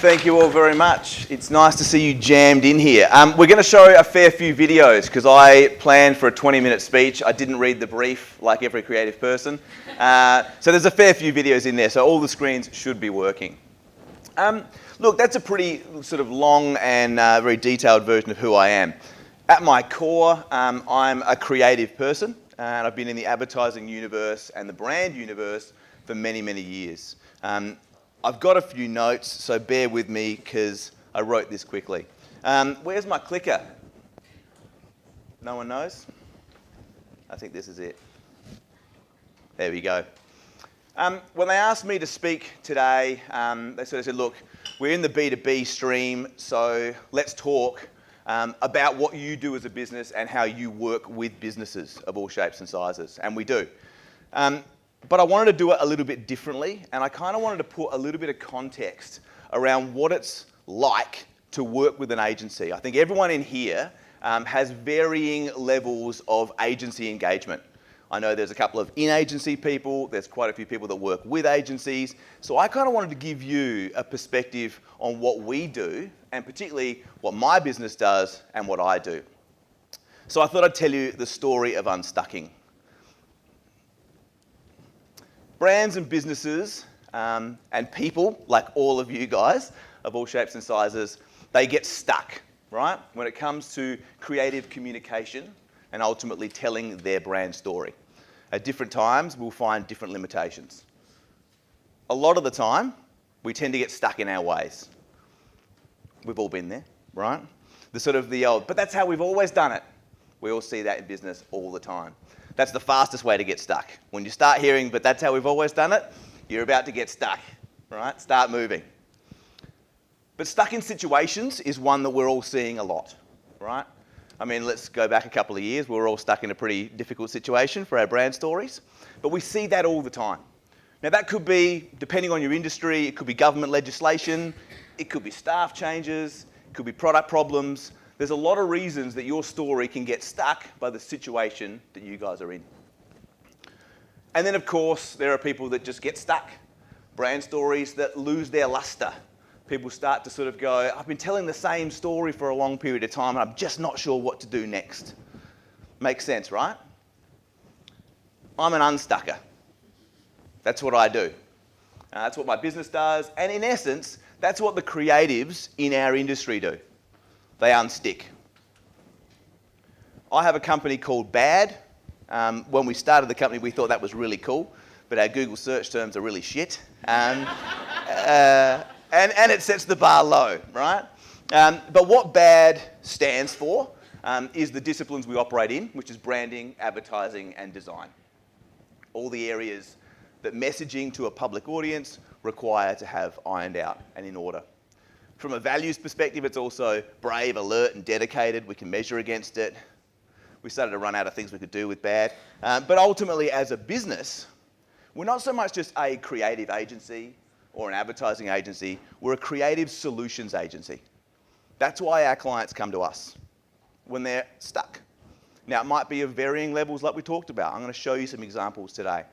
Thank you all very much. It's nice to see you jammed in here. We're going to show a fair few videos because I planned for a 20-minute speech. I didn't read the brief like every creative person. So there's a fair few videos in there, so all the screens should be working. Look, that's a pretty sort of long and very detailed version of who I am. At my core, I'm a creative person, and I've been in the advertising universe and the brand universe for many, many years. I've got a few notes, so bear with me because I wrote this quickly. Where's my clicker? No one knows? I think this is it. There we go. When they asked me to speak today, they sort of said, look, we're in the B2B stream, so let's talk about what you do as a business and how you work with businesses of all shapes and sizes, and we do. But I wanted to do it a little bit differently, and I kind of wanted to put a little bit of context around what it's like to work with an agency. I think everyone in here has varying levels of agency engagement. I know there's a couple of in-agency people, there's quite a few people that work with agencies, so I kind of wanted to give you a perspective on what we do, and particularly what my business does and what I do. So I thought I'd tell you the story of unstucking. Brands and businesses and people, like all of you guys, of all shapes and sizes, they get stuck, right? When it comes to creative communication and ultimately telling their brand story. At different times, we'll find different limitations. A lot of the time, we tend to get stuck in our ways. We've all been there, right? The old, but that's how we've always done it. We all see that in business all the time. That's the fastest way to get stuck. When you start hearing, but that's how we've always done it, you're about to get stuck, right? Start moving. But stuck in situations is one that we're all seeing a lot, right? I mean, let's go back a couple of years. We're all stuck in a pretty difficult situation for our brand stories, but we see that all the time. Now that could be, depending on your industry, it could be government legislation, it could be staff changes, it could be product problems. There's a lot of reasons that your story can get stuck by the situation that you guys are in. And then, of course, there are people that just get stuck. Brand stories that lose their luster. People start to sort of go, I've been telling the same story for a long period of time and I'm just not sure what to do next. Makes sense, right? I'm an unstucker. That's what I do. That's what my business does. And in essence, that's what the creatives in our industry do. They unstick. I have a company called Bad. When we started the company, we thought that was really cool, but our Google search terms are really shit. And it sets the bar low, right? But what Bad stands for is the disciplines we operate in, which is branding, advertising, and design. All the areas that messaging to a public audience require to have ironed out and in order. From a values perspective, it's also brave, alert, and dedicated. We can measure against it. We started to run out of things we could do with Bad. But ultimately, as a business, we're not so much just a creative agency or an advertising agency. We're a creative solutions agency. That's why our clients come to us when they're stuck. Now, it might be of varying levels like we talked about. I'm going to show you some examples today.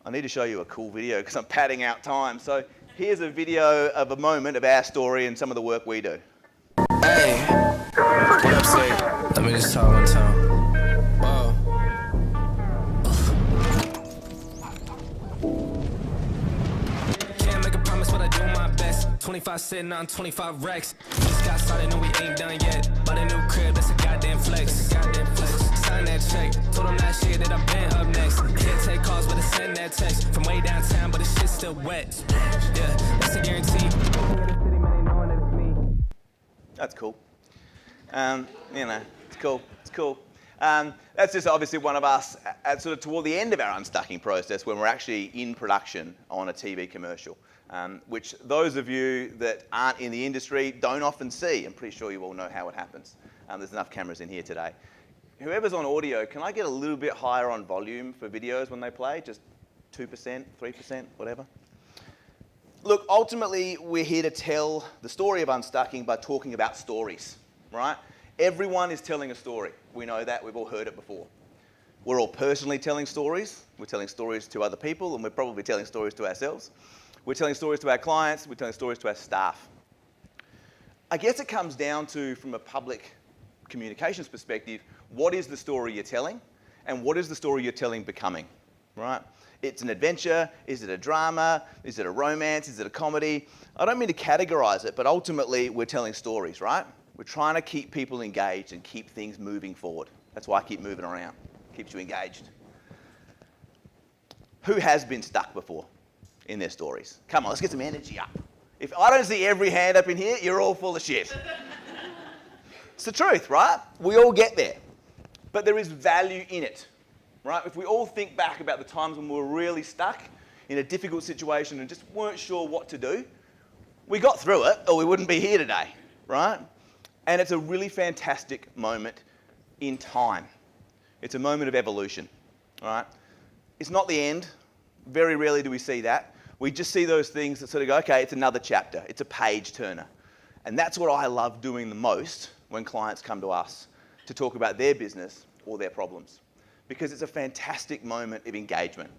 I need to show you a cool video because I'm padding out time. So here's a video of a moment of our story and some of the work we do. Hey, what up, say? Let me just talk one time. Whoa. Can't make a promise, but I do my best. 25 sitting on 25 racks. Just got started, and we ain't done yet. But a new crib, that's a goddamn flex. Sign that check. Told them last year that I've been up next. Can't take calls, but I send that text from way downtown, but the shit's still wet. Yeah, that's a guarantee. That's cool. It's cool. It's cool. That's just obviously one of us at sort of toward the end of our unstucking process when we're actually in production on a TV commercial, which those of you that aren't in the industry don't often see. I'm pretty sure you all know how it happens. There's enough cameras in here today. Whoever's on audio, can I get a little bit higher on volume for videos when they play? Just 2%, 3%, whatever. Look, ultimately, we're here to tell the story of unstucking by talking about stories, right? Everyone is telling a story. We know that. We've all heard it before. We're all personally telling stories. We're telling stories to other people, and we're probably telling stories to ourselves. We're telling stories to our clients. We're telling stories to our staff. I guess it comes down to, from a public communications perspective, what is the story you're telling and what is the story you're telling becoming, right? It's an adventure. Is it a drama? Is it a romance? Is it a comedy? I don't mean to categorize it, but ultimately we're telling stories, right? We're trying to keep people engaged and keep things moving forward. That's why I keep moving around. Keeps you engaged. Who has been stuck before in their stories? Come on, let's get some energy up. If I don't see every hand up in here, you're all full of shit. It's the truth, right? We all get there. But there is value in it, right? If we all think back about the times when we were really stuck in a difficult situation and just weren't sure what to do, we got through it or we wouldn't be here today, right? And it's a really fantastic moment in time. It's a moment of evolution, right? It's not the end. Very rarely do we see that. We just see those things that sort of go, okay, it's another chapter. It's a page turner. And that's what I love doing the most when clients come to us to talk about their business or their problems, because it's a fantastic moment of engagement.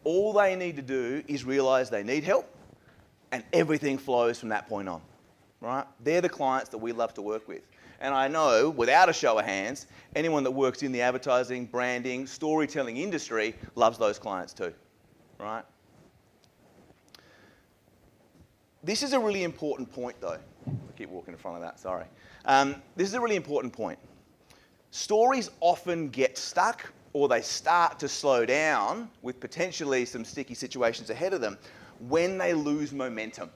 All they need to do is realise they need help, and everything flows from that point on, right? They're the clients that we love to work with. And I know, without a show of hands, anyone that works in the advertising, branding, storytelling industry loves those clients too, right? This is a really important point though. I keep walking in front of that, sorry. This is a really important point. Stories often get stuck or they start to slow down with potentially some sticky situations ahead of them when they lose momentum.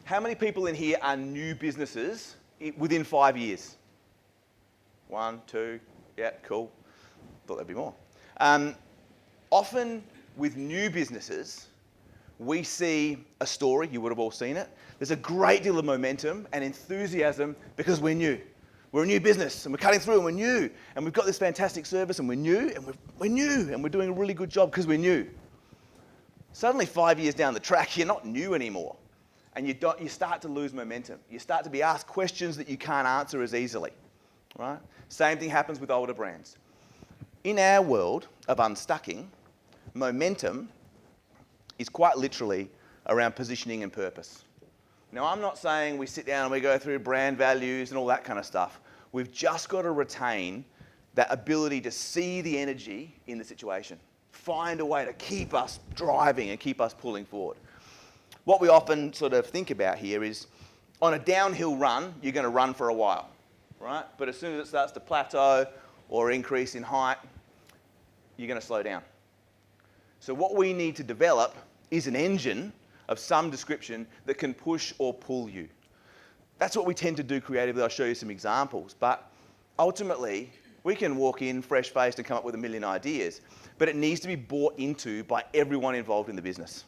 How many people in here are new businesses within 5 years? 1, 2, yeah, cool. Thought there'd be more. Often with new businesses, we see a story, you would have all seen it. There's a great deal of momentum and enthusiasm because we're new. We're a new business and we're cutting through and we're new. And we've got this fantastic service and we're new and we're new and we're doing a really good job because we're new. Suddenly 5 years down the track, you're not new anymore. And you start to lose momentum. You start to be asked questions that you can't answer as easily, right? Same thing happens with older brands. In our world of unstucking, momentum is quite literally around positioning and purpose. Now, I'm not saying we sit down and we go through brand values and all that kind of stuff. We've just got to retain that ability to see the energy in the situation. Find a way to keep us driving and keep us pulling forward. What we often sort of think about here is, on a downhill run, you're going to run for a while, right? But as soon as it starts to plateau or increase in height, you're going to slow down. So what we need to develop is an engine of some description that can push or pull you. That's what we tend to do creatively. I'll show you some examples. But ultimately, we can walk in fresh-faced and come up with a million ideas, but it needs to be bought into by everyone involved in the business.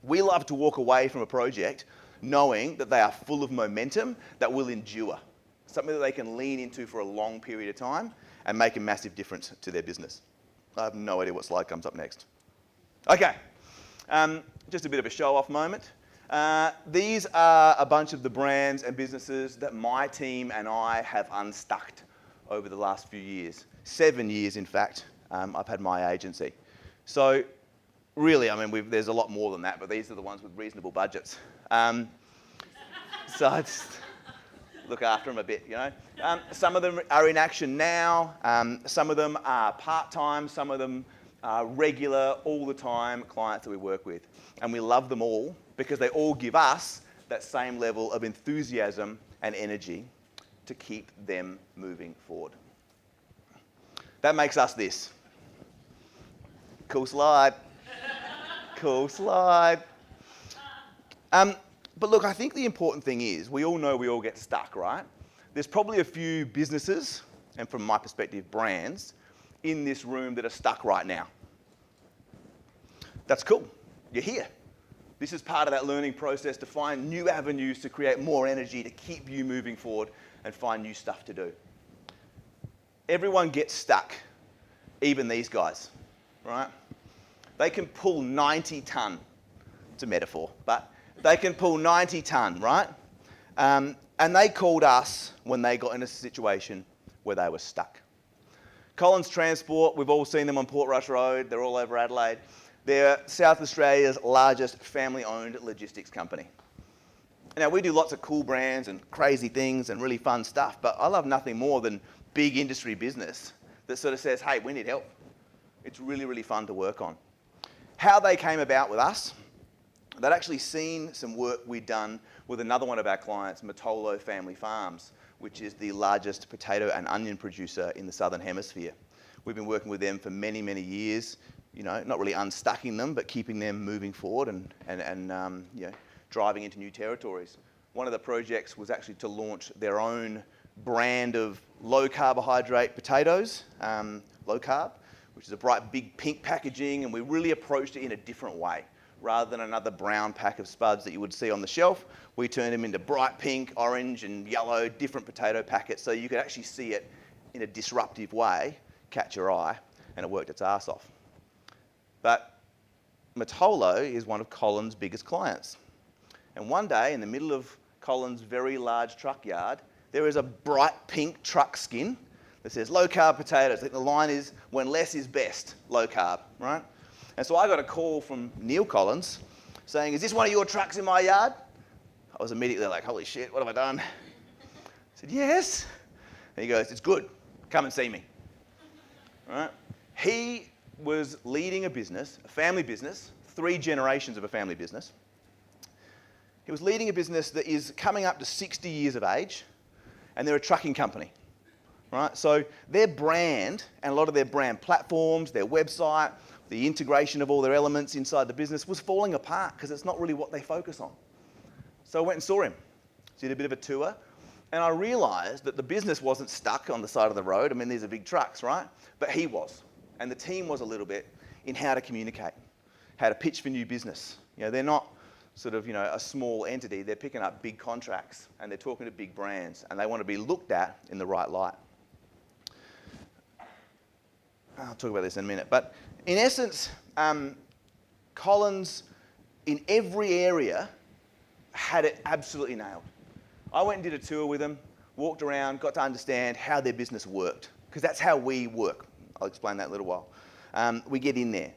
We love to walk away from a project knowing that they are full of momentum that will endure, something that they can lean into for a long period of time and make a massive difference to their business. I have no idea what slide comes up next. Okay. Just a bit of a show-off moment. These are a bunch of the brands and businesses that my team and I have unstuck over the last few years. 7 years, in fact, I've had my agency. So really, I mean, there's a lot more than that, but these are the ones with reasonable budgets. So I just look after them a bit, you know. Some of them are in action now. Some of them are part-time. Some of them regular, all the time clients that we work with. And we love them all because they all give us that same level of enthusiasm and energy to keep them moving forward. That makes us this. Cool slide. Cool slide. But look, I think the important thing is, we all know we all get stuck, right? There's probably a few businesses, and from my perspective, brands, in this room that are stuck right now. That's cool. You're here. This is part of that learning process to find new avenues to create more energy, to keep you moving forward and find new stuff to do. Everyone gets stuck, even these guys, right? They can pull 90 tonne. It's a metaphor, but they can pull 90 tonne, right? And they called us when they got in a situation where they were stuck. Collins Transport, we've all seen them on Portrush Road. They're all over Adelaide. They're South Australia's largest family-owned logistics company. Now, we do lots of cool brands and crazy things and really fun stuff, but I love nothing more than big industry business that sort of says, hey, we need help. It's really, really fun to work on. How they came about with us, they'd actually seen some work we'd done with another one of our clients, Matolo Family Farms, which is the largest potato and onion producer in the Southern Hemisphere. We've been working with them for many, many years, you know, not really unstucking them, but keeping them moving forward and you know, driving into new territories. One of the projects was actually to launch their own brand of low carbohydrate potatoes, low carb, which is a bright big pink packaging, and we really approached it in a different way. Rather than another brown pack of spuds that you would see on the shelf, we turned them into bright pink, orange and yellow, different potato packets, so you could actually see it in a disruptive way, catch your eye, and it worked its ass off. But Matolo is one of Colin's biggest clients. And one day, in the middle of Colin's very large truck yard, there is a bright pink truck skin that says low carb potatoes. I think the line is, when less is best, low carb, right? And so I got a call from Neil Collins saying, is this one of your trucks in my yard? I was immediately like, holy shit, what have I done? I said, yes. And he goes, it's good, come and see me. All right? He was leading a business, a family business, 3 generations of a family business. He was leading a business that is coming up to 60 years of age, and they're a trucking company, right? So their brand and a lot of their brand platforms, their website, the integration of all their elements inside the business was falling apart because it's not really what they focus on. So I went and saw him, did a bit of a tour, and I realised that the business wasn't stuck on the side of the road. I mean, these are big trucks, right? But he was, and the team was a little bit in how to communicate, how to pitch for new business. You know, they're not sort of, you know, a small entity. They're picking up big contracts and they're talking to big brands and they want to be looked at in the right light. I'll talk about this in a minute. But in essence, Collins, in every area, had it absolutely nailed. I went and did a tour with them, walked around, got to understand how their business worked, because that's how we work. I'll explain that in a little while. We get in there.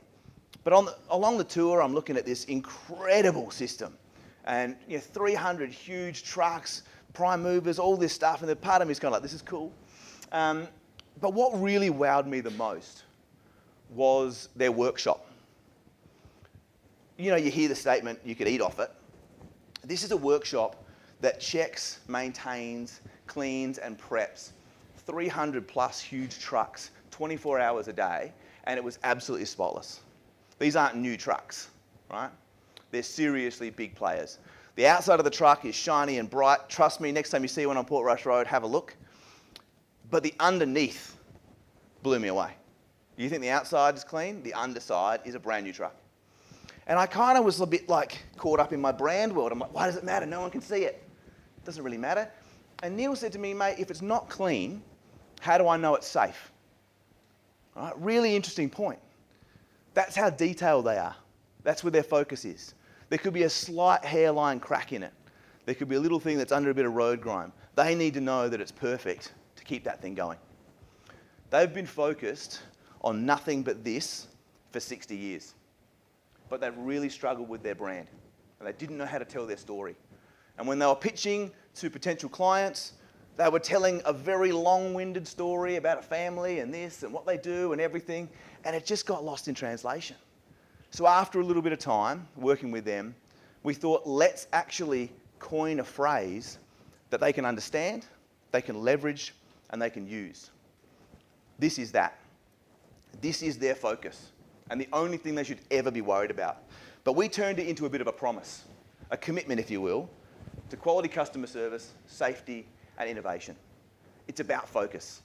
But along the tour, I'm looking at this incredible system. And 300 huge trucks, prime movers, all this stuff. And the part of me is kind of like, this is cool. But what really wowed me the most was their workshop. You know, you hear the statement, you could eat off it. This is a workshop that checks, maintains, cleans and preps 300 plus huge trucks 24 hours a day, and it was absolutely spotless. These aren't new trucks, right? They're seriously big players. The outside of the truck is shiny and bright. Trust me, next time you see one on Port Rush Road, have a look. But the underneath blew me away. You think the outside is clean? The underside is a brand new truck. And I kind of was a bit like caught up in my brand world. I'm like, why does it matter? No one can see it. It doesn't really matter. And Neil said to me, mate, if it's not clean, how do I know it's safe? All right, really interesting point. That's how detailed they are. That's where their focus is. There could be a slight hairline crack in it. There could be a little thing that's under a bit of road grime. They need to know that it's perfect to keep that thing going. They've been focused on nothing but this for 60 years. But they've really struggled with their brand. And they didn't know how to tell their story. And when they were pitching to potential clients, they were telling a very long-winded story about a family and this and what they do and everything, and it just got lost in translation. So after a little bit of time working with them, we thought, let's actually coin a phrase that they can understand, they can leverage, and they can use. This is that. This is their focus, and the only thing they should ever be worried about. But we turned it into a bit of a promise, a commitment, if you will, to quality customer service, safety, and innovation. It's about focus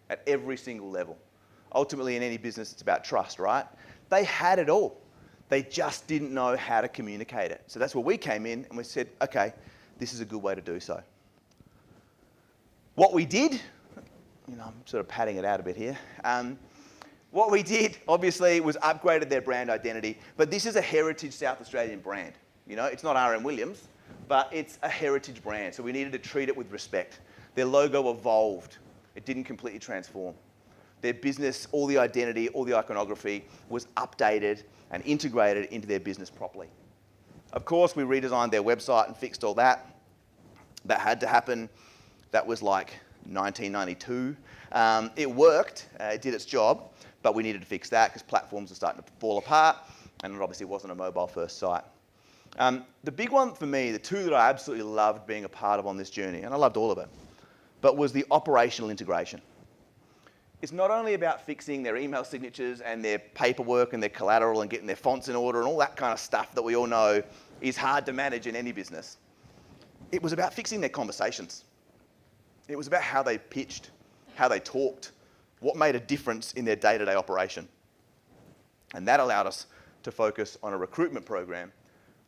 at every single level. Ultimately, in any business, it's about trust, right? They had it all. They just didn't know how to communicate it. So that's where we came in and we said, okay, this is a good way to do so. What we did, I'm sort of padding it out a bit here. What we did, obviously, was upgraded their brand identity, but this is a heritage South Australian brand. It's not R.M. Williams, but it's a heritage brand, so we needed to treat it with respect. Their logo evolved. It didn't completely transform. their business, all the identity, all the iconography was updated and integrated into their business properly. Of course, we redesigned their website and fixed all that. That had to happen. That was like 1992. It worked, it did its job, but we needed to fix that because platforms are starting to fall apart, and it obviously wasn't a mobile-first site. The big one for me, the two that I absolutely loved being a part of on this journey, and I loved all of it, but was the operational integration. It's not only about fixing their email signatures and their paperwork and their collateral and getting their fonts in order and all that kind of stuff that we all know is hard to manage in any business. It was about fixing their conversations. It was about how they pitched, how they talked, what made a difference in their day-to-day operation. And that allowed us to focus on a recruitment program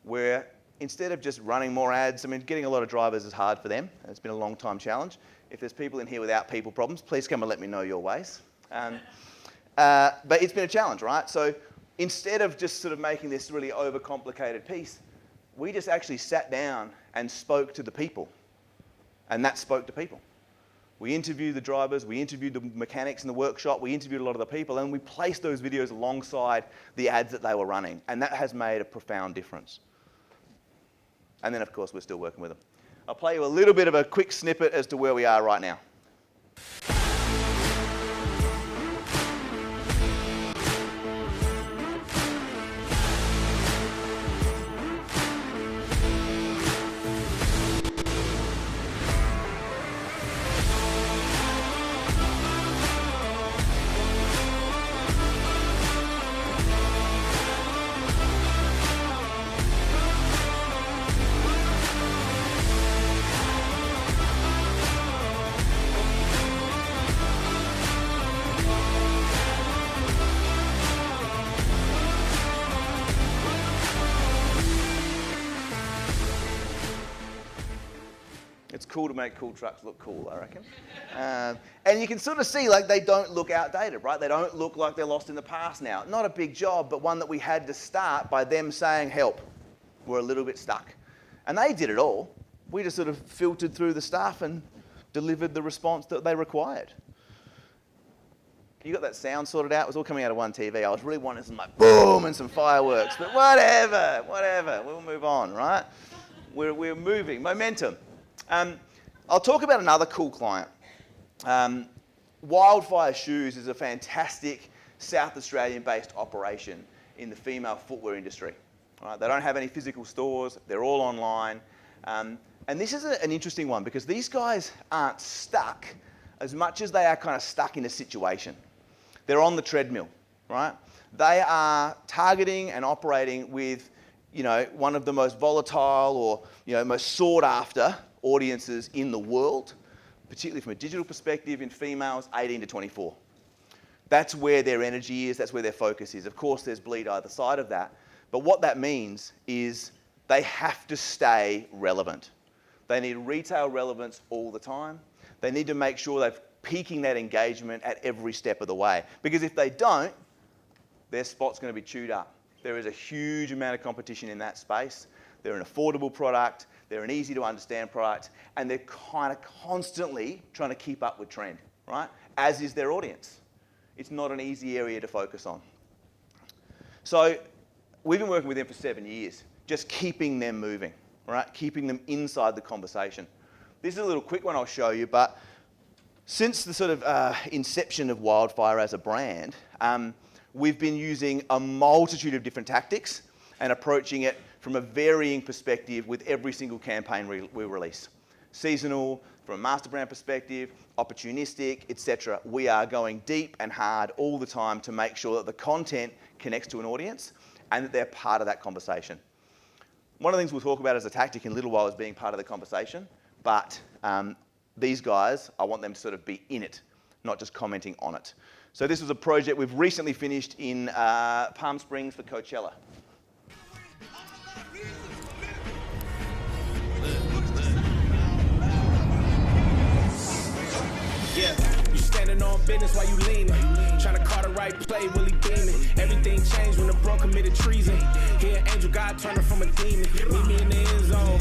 where instead of just running more ads, I mean, getting a lot of drivers is hard for them. It's been a long time challenge. If there's people in here without people problems, please come and let me know your ways. But it's been a challenge, right? So instead of just sort of making this really overcomplicated piece, we just actually sat down and spoke to the people. And that spoke to people. We interviewed the drivers, we interviewed the mechanics in the workshop, we interviewed a lot of the people, and we placed those videos alongside the ads that they were running. And that has made a profound difference. And then, of course, we're still working with them. I'll play you a little bit of a quick snippet as to where we are right now. It's cool to make cool trucks look cool, I reckon. And you can sort of see, like, they don't look outdated, right? They don't look like they're lost in the past now. Not a big job, but one that we had to start by them saying, help. We're a little bit stuck. And they did it all. We just sort of filtered through the stuff and delivered the response that they required. You got that sound sorted out? It was all coming out of one TV. I was really wanting some like boom and some fireworks, but whatever, we'll move on, right? We're moving, momentum. I'll talk about another cool client. Wildfire Shoes is a fantastic South Australian-based operation in the female footwear industry. Right? They don't have any physical stores. They're all online. And this is an interesting one because these guys aren't stuck as much as they are kind of stuck in a situation. They're on the treadmill, right? They are targeting and operating with, one of the most volatile or, most sought after audiences in the world, particularly from a digital perspective in females 18 to 24. That's where their energy is, that's where their focus is. Of course, there's bleed either side of that, but what that means is they have to stay relevant. They need retail relevance all the time. They need to make sure they're peaking that engagement at every step of the way, because if they don't, their spot's going to be chewed up. There is a huge amount of competition in that space. They're an affordable product, they're an easy to understand product, and they're kind of constantly trying to keep up with trend, right? As is their audience. It's not an easy area to focus on. So we've been working with them for 7 years, just keeping them moving, right? Keeping them inside the conversation. This is a little quick one I'll show you, but since the sort of inception of Wildfire as a brand, we've been using a multitude of different tactics and approaching it from a varying perspective with every single campaign we release. Seasonal, from a master brand perspective, opportunistic, etc. We are going deep and hard all the time to make sure that the content connects to an audience and that they're part of that conversation. One of the things we'll talk about as a tactic in a little while is being part of the conversation, but these guys, I want them to sort of be in it, not just commenting on it. So this was a project we've recently finished in Palm Springs for Coachella. Yeah, you standing on business while you leaning. Trying to call the right play, Willie beaming. Everything changed when the bro committed treason. Here, angel God turned her from a demon. Meet me in the end zone.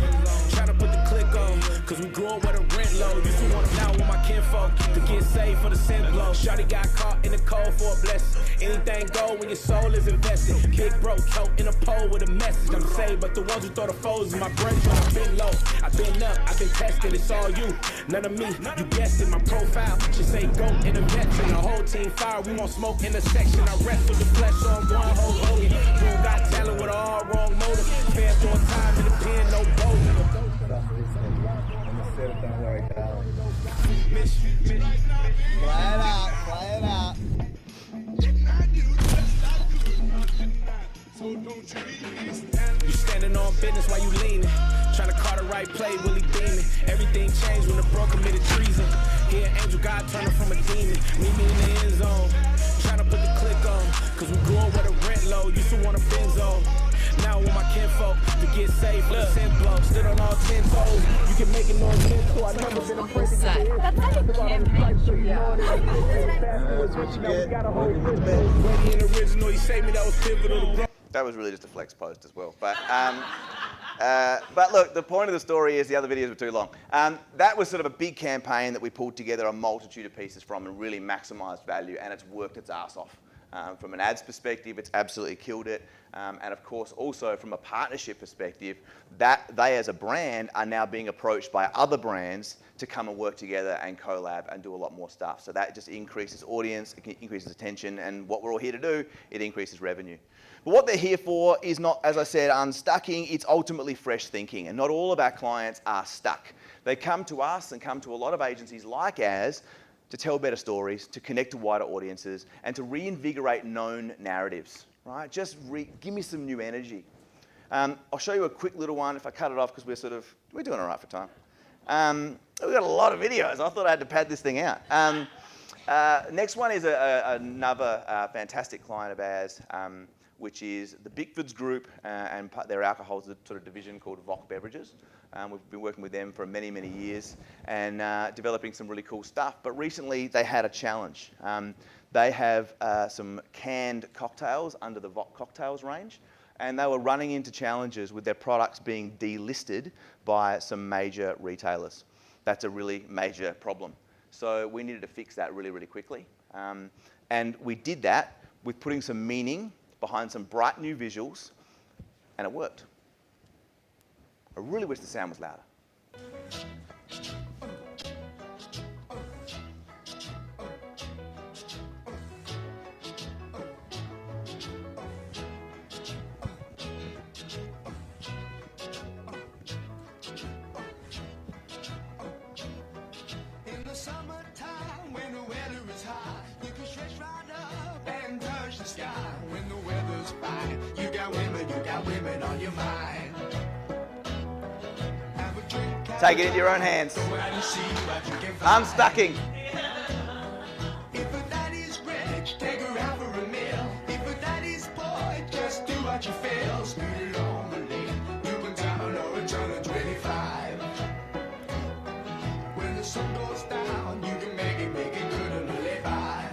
Trying to put the click on, cause we grew up with a rent low. Used to want to now with my kinfolk. to get saved for the sin blow. Shawty got caught in the cold for a blessing. Anything go when your soul is invested. Big bro choke in a pole with a message. I'm saved, but the ones who throw the foes in my brain, but I've been low, I've been up, I've been tested. It's all you, none of me. You guessed it. My profile should say go in a veteran. The whole team fire. We won't smoke in the section. I wrestle the flesh, so I'm going whole Hogan. Who got talent with all wrong motive? Fair for time in the pen, no bolding. Play it out. You standing on business while you leaning. Trying to call the right play, Willie Demon. Everything changed when the bro committed treason. Here, angel God turning from a demon. Meet me in the end zone. Trying to put the click on. Cause we grew up with a rent low. Used to want a Benzo. Now with my kinfolk to get safe. Look, sin blow. Stood on all 10 toes. You can make it no sense. So I never been a person. That's like a campaign. Yeah. That's what you get. Welcome to the bed. When the original, he saved me. That was pivotal to bro. That was really just a flex post as well. But look, the point of the story is the other videos were too long. That was sort of a big campaign that we pulled together a multitude of pieces from and really maximised value, and it's worked its ass off. From an ads perspective, it's absolutely killed it. And of course, also from a partnership perspective, that they as a brand are now being approached by other brands to come and work together and collab and do a lot more stuff. So that just increases audience, it increases attention, and what we're all here to do, it increases revenue. But what they're here for is not, as I said, unstucking, it's ultimately fresh thinking. And not all of our clients are stuck. They come to us and come to a lot of agencies like ours to tell better stories, to connect to wider audiences, and to reinvigorate known narratives, right? Just give me some new energy. I'll show you a quick little one if I cut it off because we're doing all right for time. We've got a lot of videos. I thought I had to pad this thing out. Next one is another fantastic client of ours, which is the Bickfords Group, and their alcohol's a sort of division called Voc Beverages. We've been working with them for many, many years and developing some really cool stuff. But recently they had a challenge. They have some canned cocktails under the Voc Cocktails range, and they were running into challenges with their products being delisted by some major retailers. That's a really major problem. So we needed to fix that really, really quickly. And we did that with putting some meaning behind some bright new visuals, and it worked. I really wish the sound was louder. In the summertime, when the weather is hot, you can stretch right up and touch the sky. When the weather's fine, you got women on your mind. Have a drink, Take it into your own hands. go out and see what you can find. Unstucking. If a daddy's rich, take her out for a meal. If a daddy's poor, just do what you feel. Speed along the lane, you can down or a turn of 25. When the sun goes down, you can make it good and live by.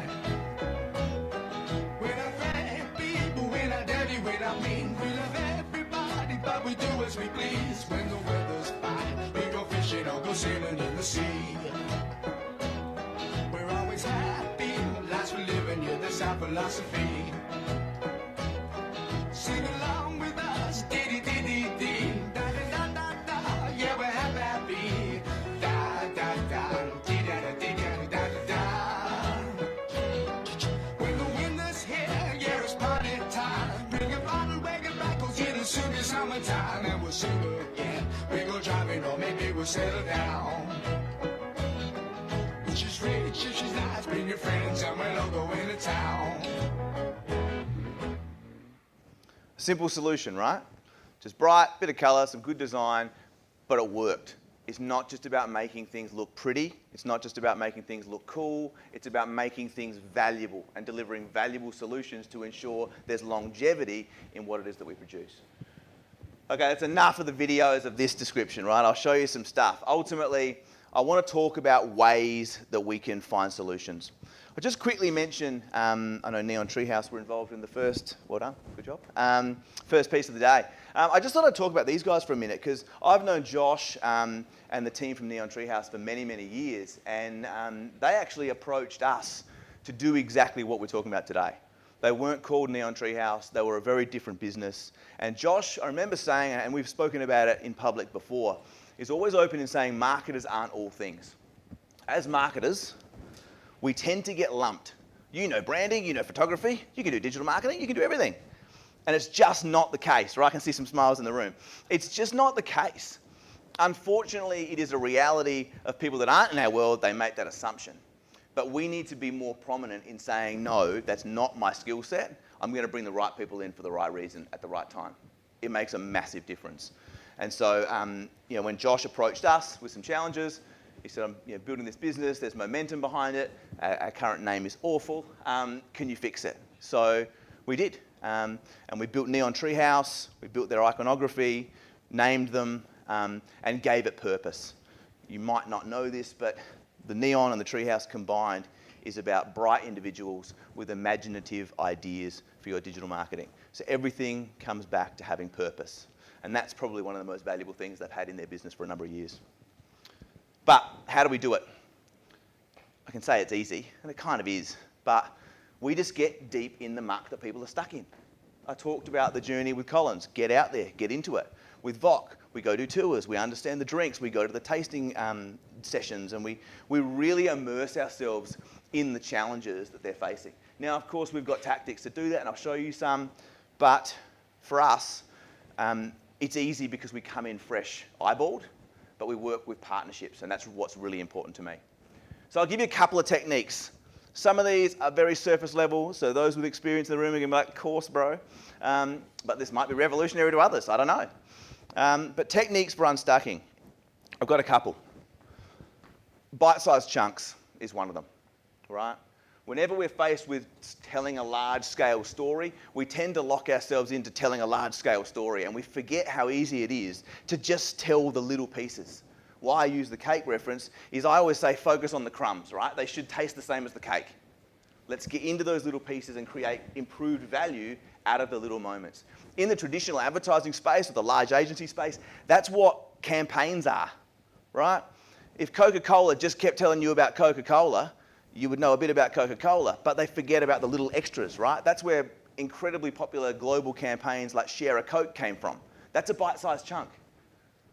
When I thank people, when I dirty, when I mean, we love everybody, but we do as we please. When the weather's fine, we go fishing or go sailing in the sea. We're always happy, life's for living, yeah, that's our philosophy. Sing along with us, dee-dee-dee-dee-dee, da-da-da-da-da, yeah, we're happy, da-da-da, dee-da-da-dee-da-da-da-da. When the winter's here, yeah, it's party time. Bring a bottle, bag it back, 'cause it is soon as summertime, and we'll sing again. We go driving, or maybe we'll settle down. If she's rich, if she's nice, bring your friends, and we'll all go into town. Simple solution, right? Just bright, bit of colour, some good design, but it worked. It's not just about making things look pretty. It's not just about making things look cool. It's about making things valuable and delivering valuable solutions to ensure there's longevity in what it is that we produce. Okay, that's enough of the videos of this description, right? I'll show you some stuff. Ultimately, I want to talk about ways that we can find solutions. I'll just quickly mention, I know Neon Treehouse were involved in the first, well done, good job, first piece of the day. I just thought I'd talk about these guys for a minute because I've known Josh and the team from Neon Treehouse for many, many years, and they actually approached us to do exactly what we're talking about today. They weren't called Neon Treehouse, they were a very different business. And Josh, I remember saying, and we've spoken about it in public before, is always open in saying marketers aren't all things. As marketers, we tend to get lumped. You know branding, you know photography, you can do digital marketing, you can do everything. And it's just not the case, right? I can see some smiles in the room. It's just not the case. Unfortunately, it is a reality of people that aren't in our world, they make that assumption. But we need to be more prominent in saying, no, that's not my skill set. I'm going to bring the right people in for the right reason at the right time. It makes a massive difference. And so, when Josh approached us with some challenges, he said, I'm building this business, there's momentum behind it, our current name is awful, can you fix it? So we did. And we built Neon Treehouse, we built their iconography, named them, and gave it purpose. You might not know this, but the Neon and the Treehouse combined is about bright individuals with imaginative ideas for your digital marketing. So everything comes back to having purpose. And that's probably one of the most valuable things they've had in their business for a number of years. But how do we do it? I can say it's easy, and it kind of is, but we just get deep in the muck that people are stuck in. I talked about the journey with Collins. Get out there, get into it. With VOC, we go do tours, we understand the drinks, we go to the tasting sessions, and we really immerse ourselves in the challenges that they're facing. Now, of course, we've got tactics to do that, and I'll show you some, but for us, it's easy because we come in fresh eyeballed, but we work with partnerships, and that's what's really important to me. So I'll give you a couple of techniques. Some of these are very surface level, so those with experience in the room are going to be like, of course, bro. But this might be revolutionary to others, I don't know. But techniques for unstucking. I've got a couple. Bite-sized chunks is one of them, right? Whenever we're faced with telling a large-scale story, we tend to lock ourselves into telling a large-scale story, and we forget how easy it is to just tell the little pieces. Why I use the cake reference is I always say focus on the crumbs, right? They should taste the same as the cake. Let's get into those little pieces and create improved value out of the little moments. In the traditional advertising space or the large agency space, that's what campaigns are, right? If Coca-Cola just kept telling you about Coca-Cola, you would know a bit about Coca-Cola, but they forget about the little extras, right? That's where incredibly popular global campaigns like Share a Coke came from. That's a bite-sized chunk.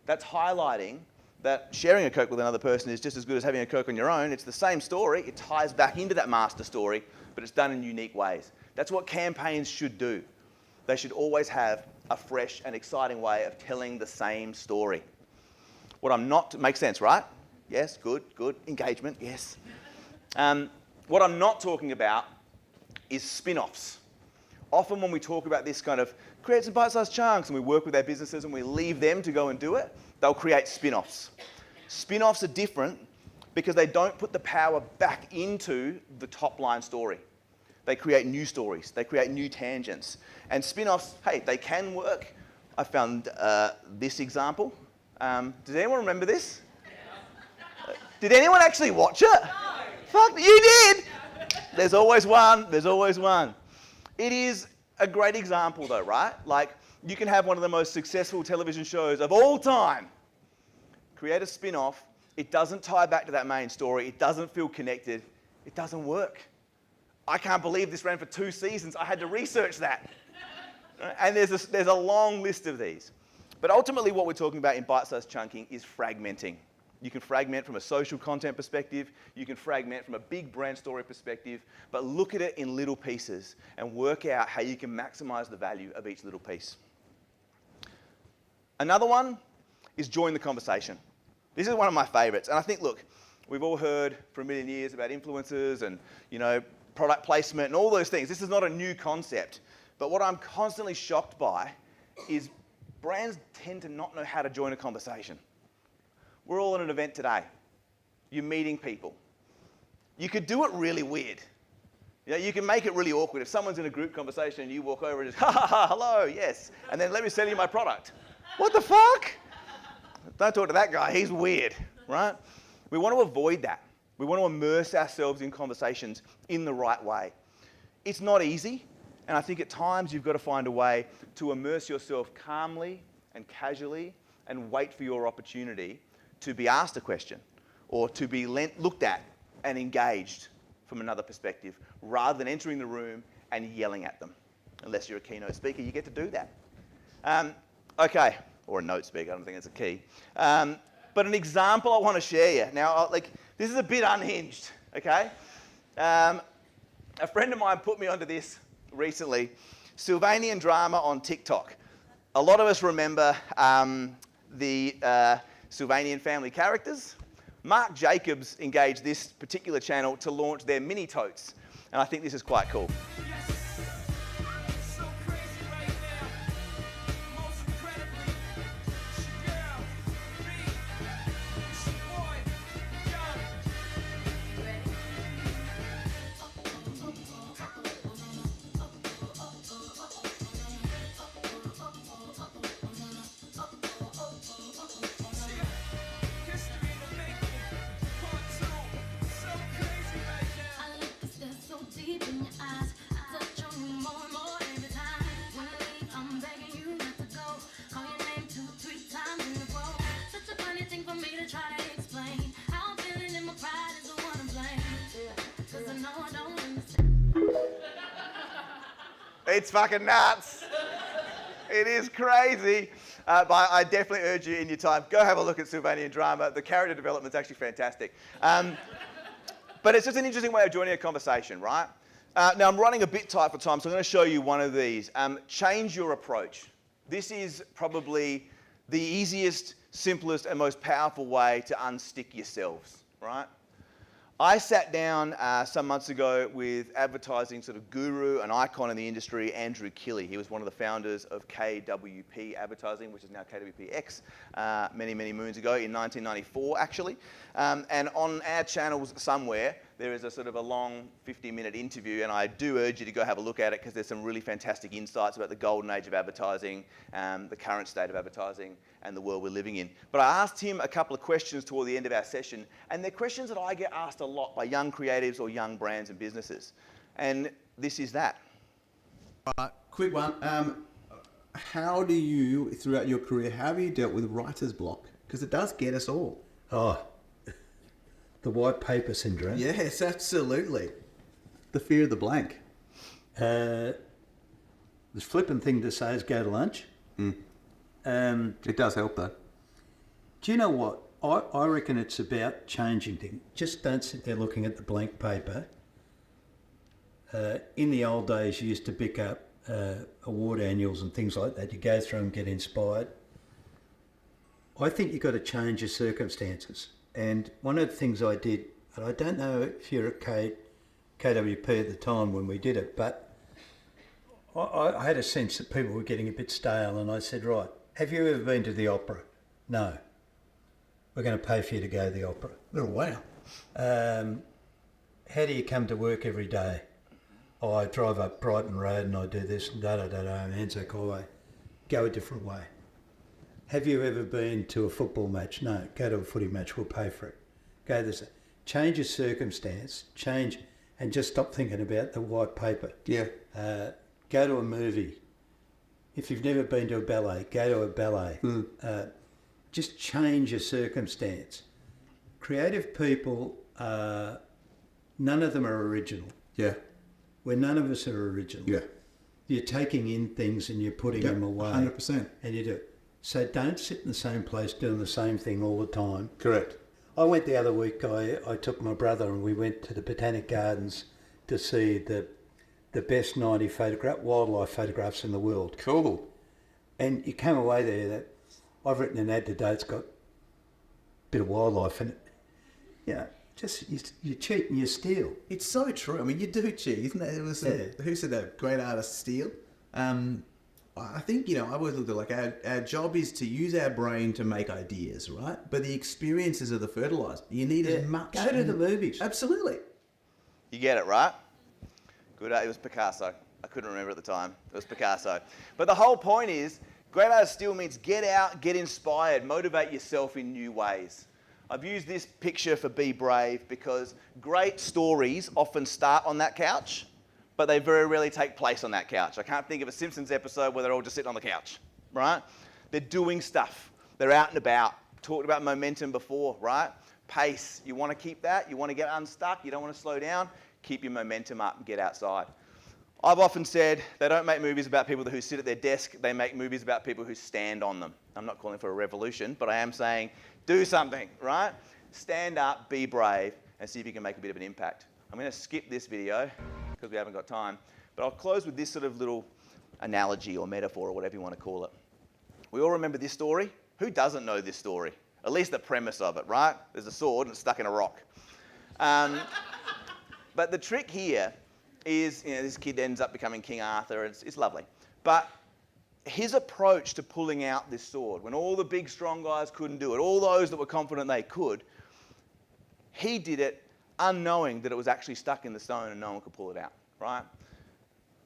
That's highlighting that sharing a Coke with another person is just as good as having a Coke on your own. It's the same story. It ties back into that master story, but it's done in unique ways. That's what campaigns should do. They should always have a fresh and exciting way of telling the same story. What I'm not, makes sense, right? Yes, good, engagement, yes. What I'm not talking about is spin-offs. Often when we talk about this kind of create some bite-sized chunks and we work with our businesses and we leave them to go and do it, they'll create spin-offs. Spin-offs are different because they don't put the power back into the top-line story. They create new stories. They create new tangents. And spin-offs, hey, they can work. I found this example. Does anyone remember this? Did anyone actually watch it? No. Fuck, you did! There's always one. There's always one. It is a great example though, right? Like, you can have one of the most successful television shows of all time. Create a spin-off. It doesn't tie back to that main story. It doesn't feel connected. It doesn't work. I can't believe this ran for 2 seasons. I had to research that. And there's a long list of these. But ultimately what we're talking about in bite-sized chunking is fragmenting. You can fragment from a social content perspective, you can fragment from a big brand story perspective, but look at it in little pieces and work out how you can maximize the value of each little piece. Another one is join the conversation. This is one of my favorites, and I think, look, we've all heard for a million years about influencers and, product placement and all those things. This is not a new concept, but what I'm constantly shocked by is brands tend to not know how to join a conversation. We're all at an event today. You're meeting people. You could do it really weird. You can make it really awkward. If someone's in a group conversation and you walk over and just, ha ha ha, hello, yes, and then let me sell you my product. What the fuck? Don't talk to that guy, he's weird, right? We want to avoid that. We want to immerse ourselves in conversations in the right way. It's not easy, and I think at times you've got to find a way to immerse yourself calmly and casually and wait for your opportunity to be asked a question or to be looked at and engaged from another perspective, rather than entering the room and yelling at them. Unless you're a keynote speaker, you get to do that. Okay, or a note speaker, I don't think that's a key. But an example I want to share you. Now, this is a bit unhinged, okay? A friend of mine put me onto this recently, Sylvanian drama on TikTok. A lot of us remember the Sylvanian family characters. Mark Jacobs engaged this particular channel to launch their mini totes, and I think this is quite cool. So crazy right now. Most incredibly, it's your girl, me, it's your boy, Young. History in the making, part 2. So crazy right now. I look at this so deep in your eyes. I touch on you more and more every time. When I leave, I'm begging you not to go. Call your name 2-3 times in a row. Such a funny thing for me to try to explain. How I'm feeling and my pride is the one to blame. 'Cause I know I don't understand. It's fucking nuts. It is crazy. But I definitely urge you in your time, go have a look at Sylvanian drama. The character development's actually fantastic. But it's just an interesting way of joining a conversation, right? Now, I'm running a bit tight for time, so I'm going to show you one of these. Change your approach. This is probably the easiest, simplest, and most powerful way to unstick yourselves, right? I sat down some months ago with advertising sort of guru, an icon in the industry, Andrew Killey. He was one of the founders of KWP Advertising, which is now KWPX, many, many moons ago, in 1994 actually. And on our channels somewhere, there is a sort of a long 50-minute interview, and I do urge you to go have a look at it because there's some really fantastic insights about the golden age of advertising, the current state of advertising, and the world we're living in. But I asked him a couple of questions toward the end of our session, and they're questions that I get asked a lot by young creatives or young brands and businesses. And this is that. Quick one. How do you, throughout your career, how have you dealt with writer's block? Because it does get us all. Oh, the white paper syndrome. Yes, absolutely. The fear of the blank. The flippant thing to say is go to lunch. It does help though. Do you know what? I reckon it's about changing things. Just don't sit there looking at the blank paper. In the old days, you used to pick up award annuals and things like that. You go through and get inspired. I think you've got to change your circumstances. And one of the things I did, and I don't know if you're at KWP at the time when we did it, but I had a sense that people were getting a bit stale, and I said, right, have you ever been to the opera? No. We're going to pay for you to go to the opera. Oh, wow. How do you come to work every day? Oh, I drive up Brighton Road and I do this and and Anzac Highway. Go a different way. Have you ever been to a football match? No. Go to a footy match, we'll pay for it. Go this. Change your circumstance, change, and just stop thinking about the white paper. Yeah. Go to a movie. If you've never been to a ballet, go to a ballet. Just change your circumstance. Creative people, none of them are original. Yeah. Where none of us are original. Yeah. You're taking in things and you're putting them away. 100%. And you do it. So don't sit in the same place doing the same thing all the time. Correct. I went the other week, I took my brother and we went to the Botanic Gardens to see the best 90 wildlife photographs in the world. Cool. And you come away there that I've written an ad today, it's got a bit of wildlife in it. Yeah, just you cheat and you steal. It's so true. I mean, you do cheat, isn't it? It was who said that? Great artists steal. I think, I always looked at like our job is to use our brain to make ideas, right? But the experiences are the fertilizer. You need as much. Go to the movies. Absolutely. You get it, right? Good. It was Picasso. I couldn't remember at the time. It was Picasso. But the whole point is, great artist still means get out, get inspired, motivate yourself in new ways. I've used this picture for Be Brave because great stories often start on that couch, but they very rarely take place on that couch. I can't think of a Simpsons episode where they're all just sitting on the couch, right? They're doing stuff. They're out and about. Talked about momentum before, right? Pace. You want to keep that. You want to get unstuck. You don't want to slow down. Keep your momentum up and get outside. I've often said they don't make movies about people who sit at their desk. They make movies about people who stand on them. I'm not calling for a revolution, but I am saying do something, right? Stand up, be brave, and see if you can make a bit of an impact. I'm going to skip this video because we haven't got time, but I'll close with this sort of little analogy or metaphor or whatever you want to call it. We all remember this story. Who doesn't know this story? At least the premise of it, right? There's a sword and it's stuck in a rock. But the trick here is, this kid ends up becoming King Arthur. It's lovely. But his approach to pulling out this sword, when all the big, strong guys couldn't do it, all those that were confident they could, he did it unknowing that it was actually stuck in the stone and no one could pull it out, right?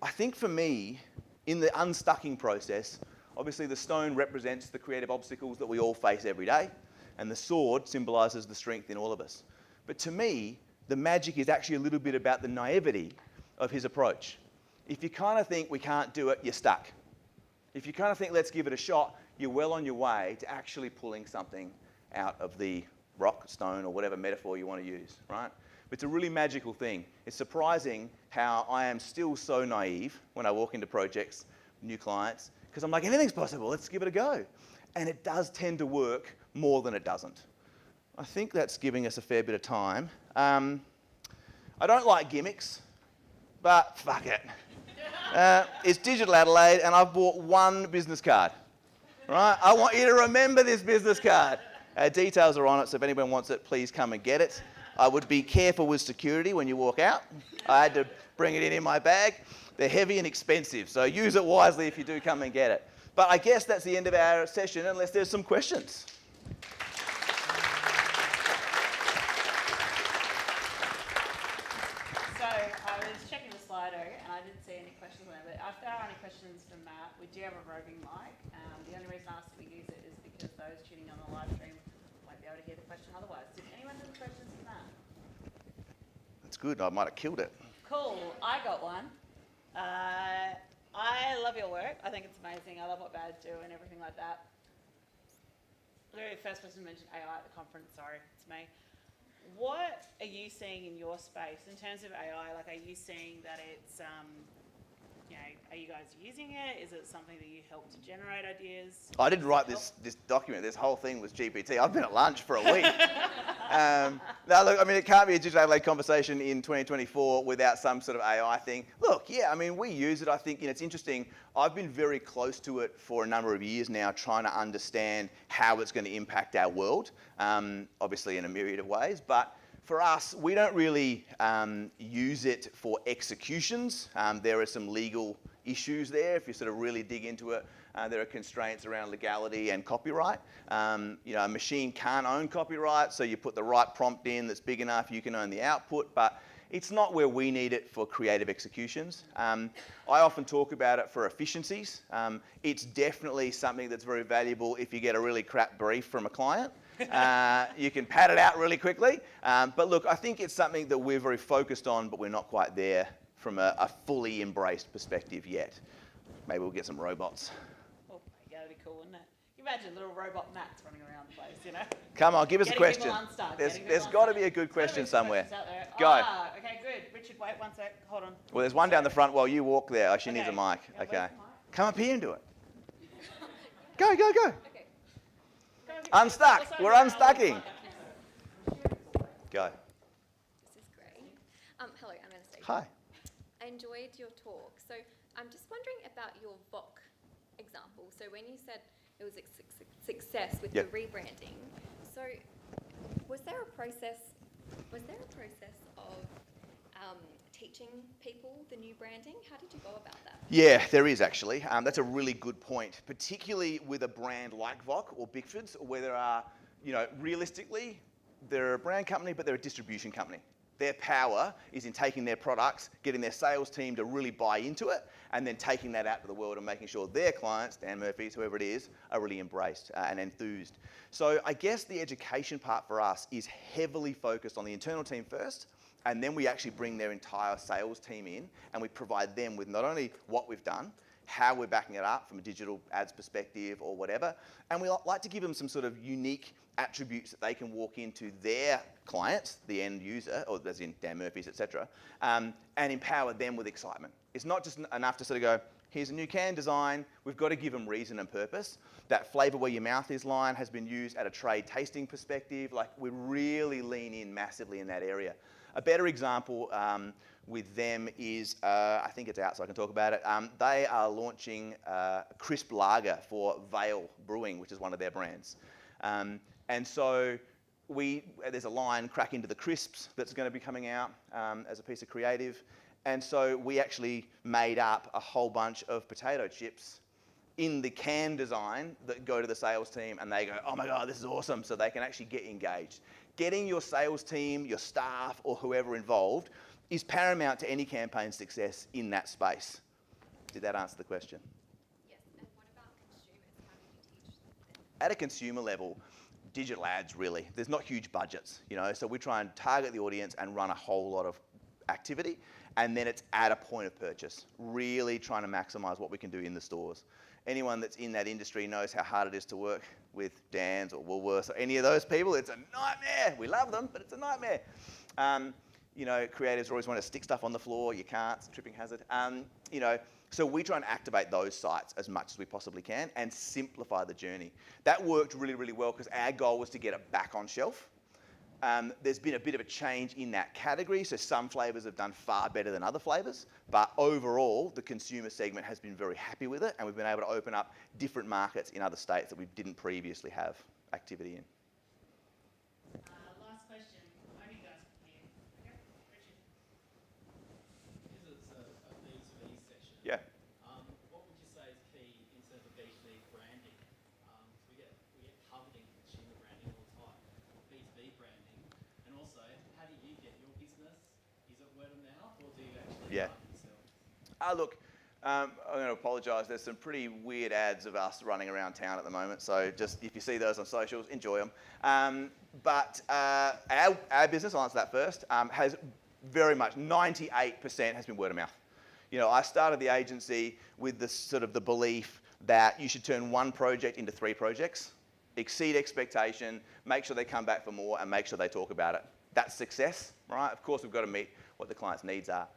I think for me, in the unstucking process, obviously the stone represents the creative obstacles that we all face every day, and the sword symbolises the strength in all of us. But to me, the magic is actually a little bit about the naivety of his approach. If you kind of think we can't do it, you're stuck. If you kind of think let's give it a shot, you're well on your way to actually pulling something out of the rock, stone, or whatever metaphor you want to use, right? But it's a really magical thing. It's surprising how I am still so naive when I walk into projects, new clients, because I'm like, anything's possible, let's give it a go. And it does tend to work more than it doesn't. I think that's giving us a fair bit of time. I don't like gimmicks, but fuck it. It's Digital Adelaide, and I've bought one business card, right? I want you to remember this business card. Details are on it, so if anyone wants it, please come and get it. I would be careful with security when you walk out. I had to bring it in my bag. They're heavy and expensive, so use it wisely if you do come and get it. But I guess that's the end of our session, unless there's some questions. So I was checking the Slido and I didn't see any questions on there, but if there are any questions for Matt, we do have a roving mic. The only reason I asked we use it is because those tuning on the live stream won't be able to hear the question otherwise. Did anyone have any questions for Matt? That's good, I might have killed it. Cool, I got one. I love your work. I think it's amazing. I love what Bad do and everything like that. Literally, the first person mentioned AI at the conference. Sorry, it's me. What are you seeing in your space in terms of AI? Like, are you seeing that it's, are you guys using it? Is it something that you help to generate ideas? I didn't write this document. This whole thing was GPT. I've been at lunch for a week. No, look, I mean, it can't be a Digital Adelaide conversation in 2024 without some sort of AI thing. Look, yeah, I mean, we use it. I think it's interesting. I've been very close to it for a number of years now, trying to understand how it's going to impact our world, obviously in a myriad of ways. But for us, we don't really use it for executions. There are some legal issues there. If you sort of really dig into it, there are constraints around legality and copyright. A machine can't own copyright, so you put the right prompt in that's big enough, you can own the output, but it's not where we need it for creative executions. I often talk about it for efficiencies. It's definitely something that's very valuable if you get a really crap brief from a client. You can pad it out really quickly. But look, I think it's something that we're very focused on, but we're not quite there from a fully embraced perspective yet. Maybe we'll get some robots. Oh, yeah, that'd be cool, wouldn't it? Can you imagine little robot Matts running around the place, you know? Come on, give us a Getting question. people unstuck, There's got to be a good question somewhere. Go. Okay, good. Richard, wait one sec. Hold on. Well, there's one down the front while you walk there. She needs a mic. Yeah, Okay. where's the mic? Come up here and do it. Go, go, go. Okay. Unstuck. Also, We're unstucking. Go. This is great. Hello, I'm Anastasia. Hi. I enjoyed your talk. So I'm just wondering about your VOC example. So when you said it was a success with Yep. the rebranding, so was there a process of teaching people the new branding? How did you go about that? Yeah, there is actually. That's a really good point, particularly with a brand like VOC or Bickford's, where there are, realistically, they're a brand company, but they're a distribution company. Their power is in taking their products, getting their sales team to really buy into it, and then taking that out to the world and making sure their clients, Dan Murphy's, whoever it is, are really embraced and enthused. So I guess the education part for us is heavily focused on the internal team first, and then we actually bring their entire sales team in, and we provide them with not only what we've done, how we're backing it up from a digital ads perspective or whatever, and we like to give them some sort of unique attributes that they can walk into their clients, the end user, or as in Dan Murphy's, etc., and empower them with excitement. It's not just enough to sort of go, here's a new can design. We've got to give them reason and purpose. That flavour where your mouth is line has been used at a trade tasting perspective. Like, we really lean in massively in that area. A better example with them is, I think it's out so I can talk about it. They are launching crisp lager for Vale Brewing, which is one of their brands. And so there's a line, crack into the crisps, that's going to be coming out as a piece of creative. And so we actually made up a whole bunch of potato chips in the can design that go to the sales team, and they go, oh my God, this is awesome, so they can actually get engaged. Getting your sales team, your staff, or whoever involved is paramount to any campaign success in that space. Did that answer the question? Yes, and what about consumers? How do you teach them? At a consumer level, digital ads, really. There's not huge budgets, so we try and target the audience and run a whole lot of activity, and then it's at a point of purchase, really trying to maximise what we can do in the stores. Anyone that's in that industry knows how hard it is to work with Dan's or Woolworths or any of those people. It's a nightmare. We love them, but it's a nightmare. Creatives always want to stick stuff on the floor. You can't. It's a tripping hazard. So we try and activate those sites as much as we possibly can and simplify the journey. That worked really, really well because our goal was to get it back on shelf. There's been a bit of a change in that category, so some flavours have done far better than other flavours, but overall the consumer segment has been very happy with it, and we've been able to open up different markets in other states that we didn't previously have activity in. Last question. Only guys here. Okay, Richard. This is a B2B session. Yeah. What would you say is key in terms of B2B branding? We get covered in consumer branding all the time. B2B branding, and also, how do you get your business? Is it word of mouth, or do you actually market yourself? Look, I'm going to apologise. There's some pretty weird ads of us running around town at the moment, so just if you see those on socials, enjoy them. But our business, I'll answer that first, has very much, 98% has been word of mouth. I started the agency with the belief that you should turn one project into 3 projects, exceed expectation, make sure they come back for more, and make sure they talk about it. That's success, right? Of course, we've got to meet what the client's needs are.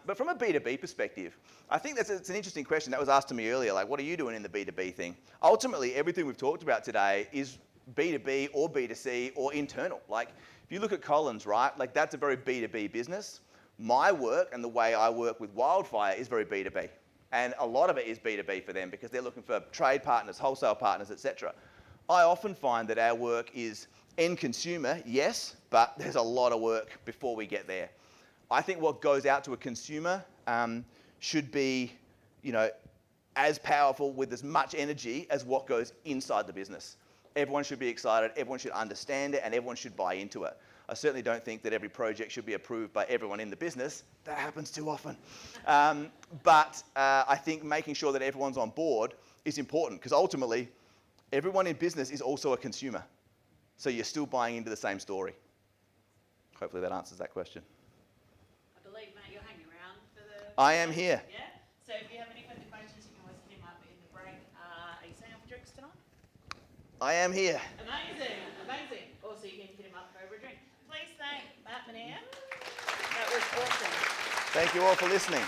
But from a B2B perspective, I think it's an interesting question that was asked to me earlier, like, what are you doing in the B2B thing? Ultimately, everything we've talked about today is B2B or B2C or internal. Like, if you look at Collins, right, like, that's a very B2B business. My work and the way I work with Wildfire is very B2B. And a lot of it is B2B for them because they're looking for trade partners, wholesale partners, etc. I often find that our work is end consumer, yes, but there's a lot of work before we get there. I think what goes out to a consumer should be, as powerful with as much energy as what goes inside the business. Everyone should be excited, everyone should understand it, and everyone should buy into it. I certainly don't think that every project should be approved by everyone in the business. That happens too often. But I think making sure that everyone's on board is important because ultimately, everyone in business is also a consumer. So you're still buying into the same story. Hopefully that answers that question. I believe, Matt, you're hanging around for the... I am here. Yeah? So if you have any further questions, you can always hit him up in the break. Are you staying up for drinks tonight? I am here. Amazing, amazing. Also, you can hit him up for over a drink. Please thank Matt Minear. That was awesome. Thank you all for listening.